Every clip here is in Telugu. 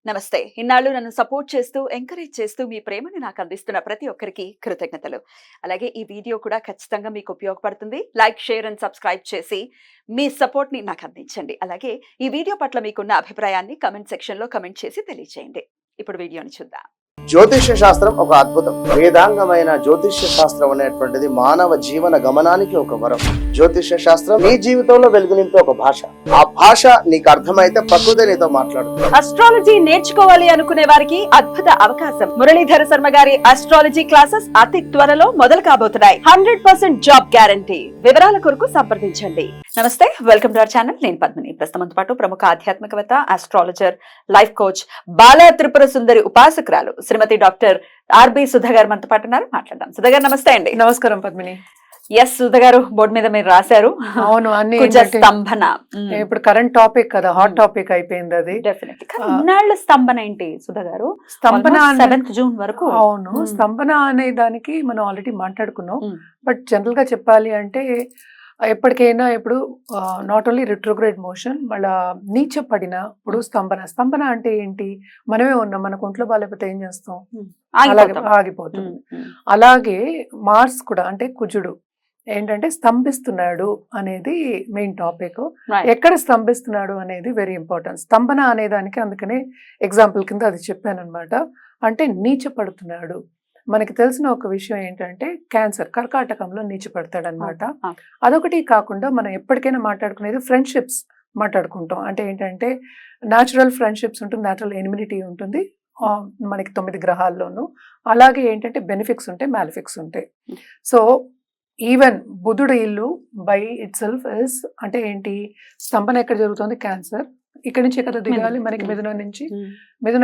నమస్తే. ఇన్నాళ్ళు నన్ను సపోర్ట్ చేస్తూ, ఎంకరేజ్ చేస్తూ మీ ప్రేమని నాకు అందిస్తున్న ప్రతి ఒక్కరికి కృతజ్ఞతలు. అలాగే ఈ వీడియో కూడా ఖచ్చితంగా మీకు ఉపయోగపడుతుంది. లైక్, షేర్ అండ్ సబ్స్క్రైబ్ చేసి మీ సపోర్ట్‌ని నాకు అందించండి. అలాగే ఈ వీడియో పట్ల మీకున్న అభిప్రాయాన్ని కామెంట్ సెక్షన్‌లో కామెంట్ చేసి తెలియజేయండి. ఇప్పుడు వీడియోని చూద్దాం. జ్యోతిష్య శాస్త్రం ఒక అద్భుతం. వేదాంగమైన జ్యోతిష్య శాస్త్రం అనేటువంటిది మానవ జీవన గమనానికి ఒక వరం. జ్యోతిష్య శాస్త్రం నీ జీవితంలో వెలుగునింపే ఒక భాష. ఆ భాష నీకు అర్థమైతే ప్రకృతి నీతో మాట్లాడుతుంది. అస్ట్రాలజీ నేర్చుకోవాలి అనుకునే వారికి అద్భుత అవకాశం. మురళీధర శర్మ గారి అస్ట్రాలజీ క్లాసెస్ అతి త్వరలో మొదలు కాబోతున్నాయి. 100% జాబ్ గ్యారంటీ. వివరాల కొరకు సంప్రదించండి. నమస్తే, వెల్కమ్ టు అవర్ ఛానల్. నేను పద్మిని. ప్రస్తుతంతో పాటు ప్రముఖ ఆధ్యాత్మికవేత్త, ఆస్ట్రాలజర్, లైఫ్ కోచ్, బాల త్రిపుర సుందరి ఉపాసకురాలు శ్రీమతి డాక్టర్ ఆర్బి సుధా గారు మనతో పాటు ఉన్నారు. మాట్లాడదాం. సుధా గారు నమస్తే అండి. నమస్కారం పద్మిని. ఎస్ సుధా గారు, బోర్డు మీద మీరు రాశారు. అవును, అన్ని స్తంభన. ఇప్పుడు కరెంట్ టాపిక్ కదా, హాట్ టాపిక్ అయిపోయింది అది. ఇన్నాళ్ళ స్తంభన ఏంటి సుధా గారు? స్తంభన 7th జూన్ వరకు. అవును, స్తంభన అనే దానికి మనం ఆల్రెడీ మాట్లాడుకున్నాం. బట్ జనరల్ గా చెప్పాలి అంటే ఎప్పటికైనా ఇప్పుడు నాట్ ఓన్లీ రిట్రోగ్రేడ్ మోషన్, మళ్ళా నీచ పడినప్పుడు స్తంభన. స్తంభన అంటే ఏంటి? మనమే ఉన్నాం, మనకు ఒంట్లో బాగాలేకపోతే ఏం చేస్తాం? అలాగే ఆగిపోతుంది. అలాగే మార్స్ కూడా, అంటే కుజుడు ఏంటంటే స్తంభిస్తున్నాడు అనేది మెయిన్ టాపిక్. ఎక్కడ స్తంభిస్తున్నాడు అనేది వెరీ ఇంపార్టెంట్. స్తంభన అనే దానికి అందుకనే ఎగ్జాంపుల్ కింద అది చెప్పాను అనమాట. అంటే నీచ పడుతున్నాడు. మనకి తెలిసిన ఒక విషయం ఏంటంటే క్యాన్సర్, కర్కాటకంలో నీచపడతాడు అనమాట. అదొకటి కాకుండా మనం ఎప్పటికైనా మాట్లాడుకునేది ఫ్రెండ్షిప్స్ మాట్లాడుకుంటాం. అంటే ఏంటంటే న్యాచురల్ ఫ్రెండ్షిప్స్ ఉంటుంది, న్యాచురల్ ఎనిమినిటీ ఉంటుంది మనకి 9 గ్రహాల్లోనూ. అలాగే ఏంటంటే బెనిఫిక్స్ ఉంటాయి, మ్యాలిఫిక్స్ ఉంటాయి. సో ఈవెన్ బుధుడు ఇల్లు బై ఇట్ సెల్ఫ్ ఇస్, అంటే ఏంటి, స్తంభన ఎక్కడ జరుగుతుంది? క్యాన్సర్. ఇక్కడ నుంచి ఎక్కడ దిగాలి? మనకి మిథునం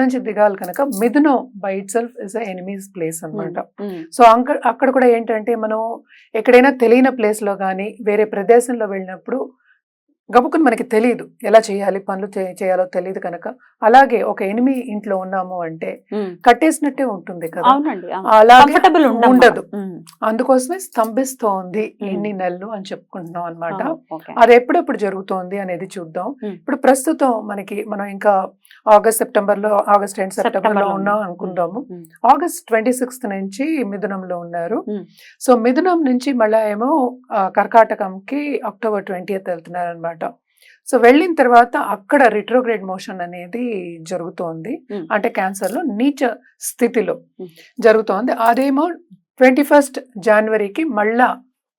నుంచి దిగాలి కనుక మిథునం by itself is enemy's place అనమాట. సో అక్కడ కూడా ఏంటంటే మనం ఎక్కడైనా తెలియని ప్లేస్ లో కానీ వేరే ప్రదేశంలో వెళ్ళినప్పుడు గబుకుని మనకి తెలియదు ఎలా చేయాలి, పనులు చేయాలో తెలియదు కనుక. అలాగే ఒక ఎనిమి ఇంట్లో ఉన్నాము అంటే కట్టేసినట్టే ఉంటుంది కదా, అలాగే ఉండదు. అందుకోసమే స్తంభిస్తోంది ఎన్ని నెలలు అని చెప్పుకుంటున్నాం అనమాట. అది ఎప్పుడెప్పుడు జరుగుతోంది అనేది చూద్దాం. ఇప్పుడు ప్రస్తుతం మనం ఇంకా ఆగస్ట్ ఎండ్ సెప్టెంబర్ లో ఉన్నాం అనుకుందాము. ఆగస్ట్ 26th నుంచి మిథునంలో ఉన్నారు. సో మిథునం నుంచి మళ్ళా ఏమో కర్కాటకంకి October 20th వెళ్తున్నారు అనమాట. సో వెళ్ళిన తర్వాత అక్కడ రిట్రోగ్రేడ్ మోషన్ అనేది జరుగుతోంది. అంటే క్యాన్సర్ లో నీచ స్థితిలో జరుగుతోంది. అదేమో 21st జనవరికి మళ్ళా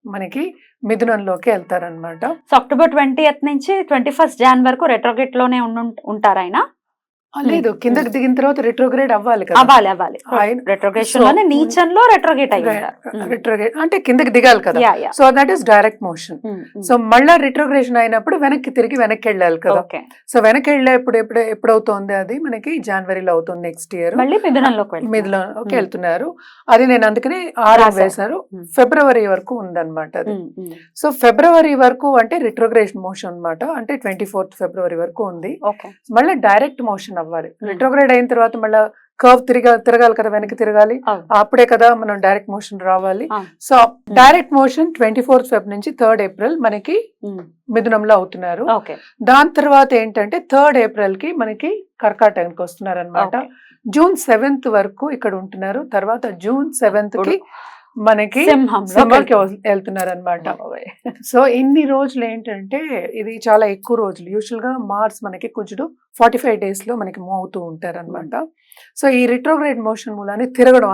మనకి మిథునంలోకి వెళ్తారనమాట. సో October 20th నుంచి 21st Jan వరకు రెట్రోగ్రేడ్ లోనే ఉంటారు ఆయన? లేదు, కిందకి దిగిన తర్వాత రిట్రోగ్రేడ్ అవ్వాలి కదా. అవ్వాలి. రెట్రోగ్రేషన్ లోనే నీచంలో రెట్రోగ్రేడ్ రిట్రోగ్రేడ్ అంటే కిందకి దిగాలి కదా. So that is direct motion. So మళ్ళా రిట్రోగ్రేషన్ అయినప్పుడు వెనక్కి వెళ్ళాలి కదా. సో వెనక్కి ఎప్పుడవుతోంది? అది మనకి జనవరిలో అవుతుంది నెక్స్ట్ ఇయర్. మిథునంలోకి వెళ్తున్నారు. అది నేను అందుకనే 6 వేశారు. ఫిబ్రవరి వరకు ఉందన్నమాట అది. సో ఫిబ్రవరి వరకు అంటే రిట్రోగ్రేషన్ మోషన్ అనమాట. అంటే 24th ఫిబ్రవరి వరకు ఉంది. మళ్ళీ డైరెక్ట్ మోషన్ అవ్వాలి. రిట్రోగ్రేడ్ అయిన తర్వాత మళ్ళీ కర్వ్ తిరగాలి కదా, వెనక్కి తిరగాలి. అప్పుడే కదా మనం డైరెక్ట్ మోషన్ రావాలి. So direct motion 24th Feb నుంచి 3rd April మనకి మిథునంలో అవుతున్నారు. దాని తర్వాత ఏంటంటే 3rd April కి మనకి కర్కాటకానికి వస్తున్నారు అనమాట. June 7th వరకు ఇక్కడ ఉంటున్నారు. తర్వాత June 7th కి మనకి సింహంకి వెళ్తున్నారు అనమాట. సో ఇన్ని రోజులు ఏంటంటే ఇది చాలా ఎక్కువ రోజులు. యూజువల్ గా మార్స్ మనకి కుజుడు 45 days లో మనకి మూవ్ అవుతూ ఉంటారు అనమాట. సో ఈ రిట్రోగ్రేడ్ మోషన్ మూలాన్ని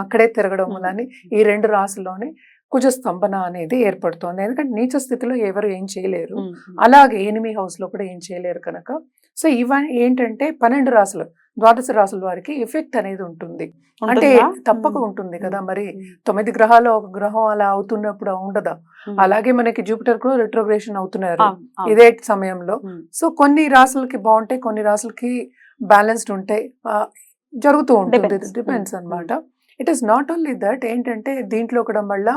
అక్కడే తిరగడం మూలాన్ని ఈ 2 రాశుల్లోనే కుజ స్తంభన అనేది ఏర్పడుతోంది. ఎందుకంటే నీచ స్థితిలో ఎవరు ఏం చేయలేరు, అలాగే ఎనిమి హౌస్ లో కూడా ఏం చేయలేరు కనుక. సో ఇవన్నీ ఏంటంటే 12 రాశులు, 12 రాశుల వారికి ఎఫెక్ట్ అనేది ఉంటుంది. అంటే తప్పక ఉంటుంది కదా. మరి 9 గ్రహాలు ఒక గ్రహం అలా అవుతున్నప్పుడు ఉండదా? అలాగే మనకి జూపిటర్ కూడా రిట్రోగ్రేషన్ అవుతున్నారు ఇదే సమయంలో. సో కొన్ని రాశులకి బాగుంటాయి, కొన్ని రాశులకి బ్యాలెన్స్డ్ ఉంటాయి, జరుగుతూ ఉంటుంది. డిపెండ్స్ అనమాట. It is not only that. ఏంటంటే దీంట్లో కూడా మళ్ళా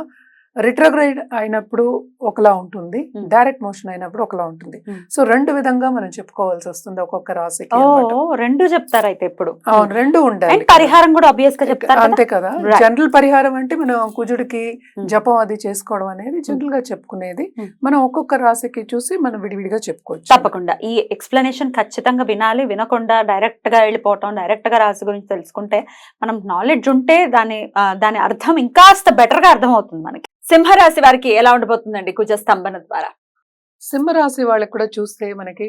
రిట్రోగ్రేడ్ అయినప్పుడు ఒకలా ఉంటుంది, Hmm. డైరెక్ట్ మోషన్ అయినప్పుడు ఒకలా ఉంటుంది. Hmm. సో రెండు విధంగా మనం చెప్పుకోవాల్సి వస్తుంది ఒక్కొక్క రాశికి ఓ అన్నమాట. రెండు చెప్తారు అయితే ఇప్పుడు. అవును, రెండు ఉండాలి అండ్ పరిహారం కూడా ఆబ్వియస్ గా చెప్తారు కదా? అంతే కదా. Right. జనరల్ పరిహారం అంటే మనం కుజుడికి Hmm. జపం అది చేసుకోవడం అనేది జనరల్ గా చెప్పుకునేది. Hmm. మనం ఒక్కొక్క రాశికి చూసి మనం విడివిడిగా చెప్పుకోవచ్చు. తప్పకుండా ఈ ఎక్స్ప్లెనేషన్ ఖచ్చితంగా వినాలి. వినకుండా డైరెక్ట్ గా వెళ్ళిపోవటం, డైరెక్ట్ గా రాశి గురించి తెలుసుకుంటే, మనం నాలెడ్జ్ ఉంటే దాని అర్థం ఇంకాస్త బెటర్ గా అర్థం అవుతుంది మనకి. సింహరాశి వారికి ఎలా ఉండబోతుందండి కుజ స్తంభన ద్వారా? సింహరాశి వాళ్ళకి కూడా చూస్తే మనకి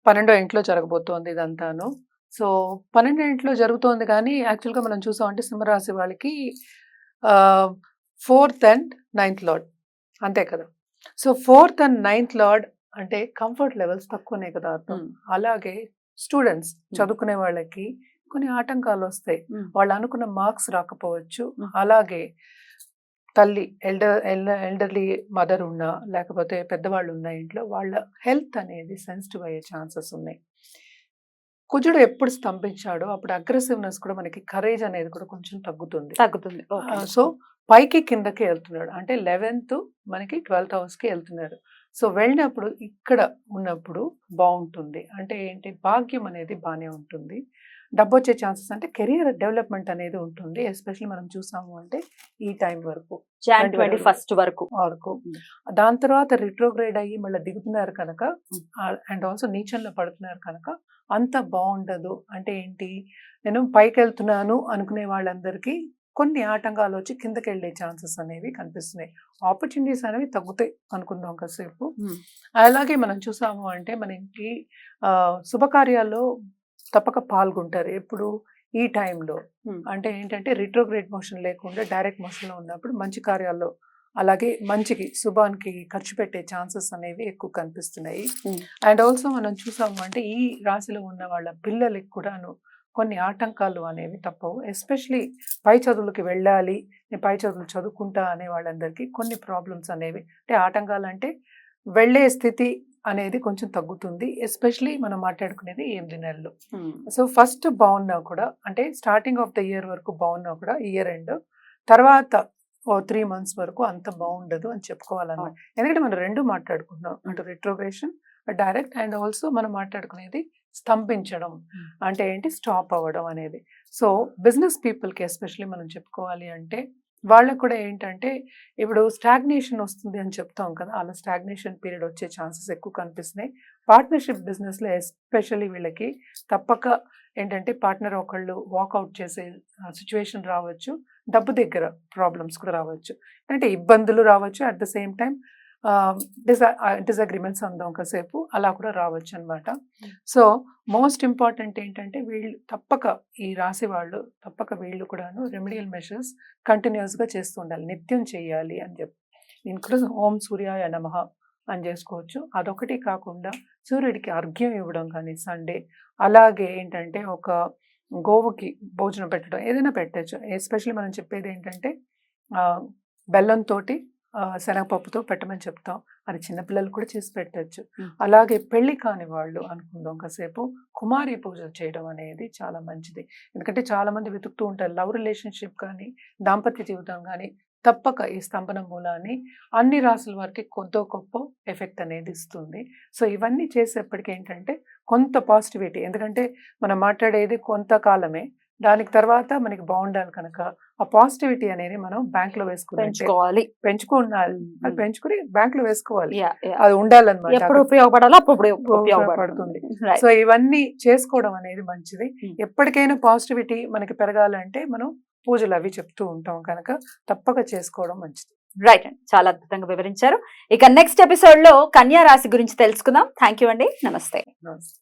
12వ ఇంట్లో జరగబోతోంది ఇదంతాను. సో 12వ ఇంట్లో జరుగుతోంది కానీ యాక్చువల్గా మనం చూసామంటే సింహరాశి వాళ్ళకి 4th అండ్ 9th లార్డ్, అంతే కదా. So 4th and 9th lord అంటే కంఫర్ట్ లెవెల్స్ తక్కువనే కదా అర్థం. అలాగే స్టూడెంట్స్ చదువుకునే వాళ్ళకి కొన్ని ఆటంకాలు వస్తాయి, వాళ్ళు అనుకున్న మార్క్స్ రాకపోవచ్చు. అలాగే తల్లి ఎల్డర్లీ మదర్ ఉన్నా లేకపోతే పెద్దవాళ్ళు ఉన్న ఇంట్లో వాళ్ళ హెల్త్ అనేది సెన్సిటివ్ అయ్యే ఛాన్సెస్ ఉన్నాయి. కుజుడు ఎప్పుడు స్తంభించాడో అప్పుడు అగ్రెసివ్నెస్ కూడా మనకి, కరేజ్ అనేది కూడా కొంచెం తగ్గుతుంది. సో పైకి కిందకి వెళ్తున్నాడు అంటే 11th మనకి 12th హౌస్కి వెళ్తున్నాడు. సో వెళ్ళినప్పుడు ఇక్కడ ఉన్నప్పుడు బాగుంటుంది. అంటే ఏంటి, భాగ్యం అనేది బాగానే ఉంటుంది, డబ్బు వచ్చే ఛాన్సెస్ అంటే కెరియర్ డెవలప్మెంట్ అనేది ఉంటుంది. ఎస్పెషల్లీ మనం చూసాము అంటే ఈ టైం వరకు Jan 21st వరకు. దాని తర్వాత రిట్రోగ్రేడ్ అయ్యి మళ్ళీ దిగుతున్నారు కనుక, అండ్ ఆల్సో నీచంలో పడుతున్నారు కనుక అంత బాగుండదు. అంటే ఏంటి, నేను పైకి వెళ్తున్నాను అనుకునే వాళ్ళందరికీ కొన్ని ఆటంకాలు వచ్చి కిందకి వెళ్ళే ఛాన్సెస్ అనేవి కనిపిస్తున్నాయి. ఆపర్చునిటీస్ అనేవి తగ్గుతాయి అనుకుందాం కాసేపు. అలాగే మనం చూసాము అంటే మనకి శుభకార్యాల్లో తప్పక పాల్గొంటారు ఎప్పుడు ఈ టైంలో. అంటే ఏంటంటే రిట్రోగ్రేడ్ మోషన్ లేకుండా డైరెక్ట్ మోషన్లో ఉన్నప్పుడు మంచి కార్యాల్లో, అలాగే మంచికి శుభానికి ఖర్చు పెట్టే ఛాన్సెస్ అనేవి ఎక్కువ కనిపిస్తున్నాయి. అండ్ ఆల్సో మనం చూసాము అంటే ఈ రాశిలో ఉన్న వాళ్ళ పిల్లలకి కూడాను కొన్ని ఆటంకాలు అనేవి తప్పవు. ఎస్పెషలీ పై చదువులకి వెళ్ళాలి, నేను పై చదువులు చదువుకుంటా అనే వాళ్ళందరికీ కొన్ని ప్రాబ్లమ్స్ అనేవి, అంటే ఆటంకాలు అంటే వెళ్ళే స్థితి అనేది కొంచెం తగ్గుతుంది. ఎస్పెషలీ మనం మాట్లాడుకునేది 8 నెలలు. సో ఫస్ట్ బాగున్నా కూడా, అంటే స్టార్టింగ్ ఆఫ్ ద ఇయర్ వరకు బాగున్నా కూడా ఇయర్ ఎండ్ తర్వాత 3 months వరకు అంత బాగుండదు అని చెప్పుకోవాలన్నమాట. ఎందుకంటే మనం రెండు మాట్లాడుకుంటున్నాం, అటు రిట్రోగ్రేషన్ డైరెక్ట్ అండ్ ఆల్సో మనం మాట్లాడుకునేది స్తంభించడం అంటే ఏంటి, స్టాప్ అవ్వడం అనేది. సో బిజినెస్ పీపుల్కి ఎస్పెషలీ మనం చెప్పుకోవాలి అంటే వాళ్ళకు కూడా ఏంటంటే ఇప్పుడు స్టాగ్నేషన్ వస్తుంది అని చెప్తాం కదా, అలా స్టాగ్నేషన్ పీరియడ్ వచ్చే ఛాన్సెస్ ఎక్కువ కనిపిస్తున్నాయి. పార్ట్నర్షిప్ బిజినెస్లో ఎస్పెషల్లీ వీళ్ళకి తప్పక ఏంటంటే పార్ట్నర్ ఒకళ్ళు వాకౌట్ చేసే సిచ్యువేషన్ రావచ్చు, డబ్బు దగ్గర ప్రాబ్లమ్స్ కూడా రావచ్చు, అంటే ఇబ్బందులు రావచ్చు. At the same time disagreements అందాం కాసేపు, అలా కూడా రావచ్చు అనమాట. సో మోస్ట్ ఇంపార్టెంట్ ఏంటంటే వీళ్ళు తప్పక, ఈ రాశి వాళ్ళు తప్పక వీళ్ళు కూడాను రెమెడియల్ మెషర్స్ కంటిన్యూస్గా చేస్తూ ఉండాలి, నిత్యం చేయాలి అని చెప్పి. దీనికి ఓం సూర్యాయ నమః అని చేసుకోవచ్చు. అదొకటి కాకుండా సూర్యుడికి అర్ఘ్యం ఇవ్వడం కానీ సండే, అలాగే ఏంటంటే ఒక గోవుకి భోజనం పెట్టడం, ఏదైనా పెట్టచ్చు. ఎస్పెషల్లీ మనం చెప్పేది ఏంటంటే బెల్లంతో శనగపప్పుతో పెట్టమని చెప్తాం, అది చిన్నపిల్లలు కూడా చేసి పెట్టచ్చు. అలాగే పెళ్లి కాని వాళ్ళు అనుకుందాం కాసేపు కుమారి పూజలు చేయడం అనేది చాలా మంచిది. ఎందుకంటే చాలా మంది వెతుకుతూ ఉంటారు లవ్ రిలేషన్షిప్ కానీ దాంపత్య జీవితం కానీ. తప్పక ఈ స్తంభన మూలాన్ని అన్ని రాసుల వారికి కొంత గొప్ప ఎఫెక్ట్ అనేది ఇస్తుంది. సో ఇవన్నీ చేసేప్పటికీ ఏంటంటే కొంత పాజిటివిటీ, ఎందుకంటే మనం మాట్లాడేది కొంతకాలమే, దానికి తర్వాత మనకి బాగుండాలి కనుక ఆ పాజిటివిటీ అనేది మనం బ్యాంక్ లో పెంచుకోవాలి. పెంచుకోవాలి, అది పెంచుకుని బ్యాంక్ లో వేసుకోవాలి, Yeah. అది ఉండాలన్నమాట. ఎప్పుడు ఉపయోగపడాలో అప్పుడు ఉపయోగపడుతుంది. Right. సో ఇవన్నీ చేసుకోవడం అనేది మంచిది. ఎప్పటికైనా పాజిటివిటీ మనకి పెరగాలంటే మనం పూజలు అవి చెప్తూ ఉంటాం కనుక తప్పక చేసుకోవడం మంచిది. రైట్ అండి, చాలా అద్భుతంగా వివరించారు. ఇక నెక్స్ట్ ఎపిసోడ్ లో కన్యా రాశి గురించి తెలుసుకుందాం. థ్యాంక్ యూ అండి, నమస్తే. నమస్తే.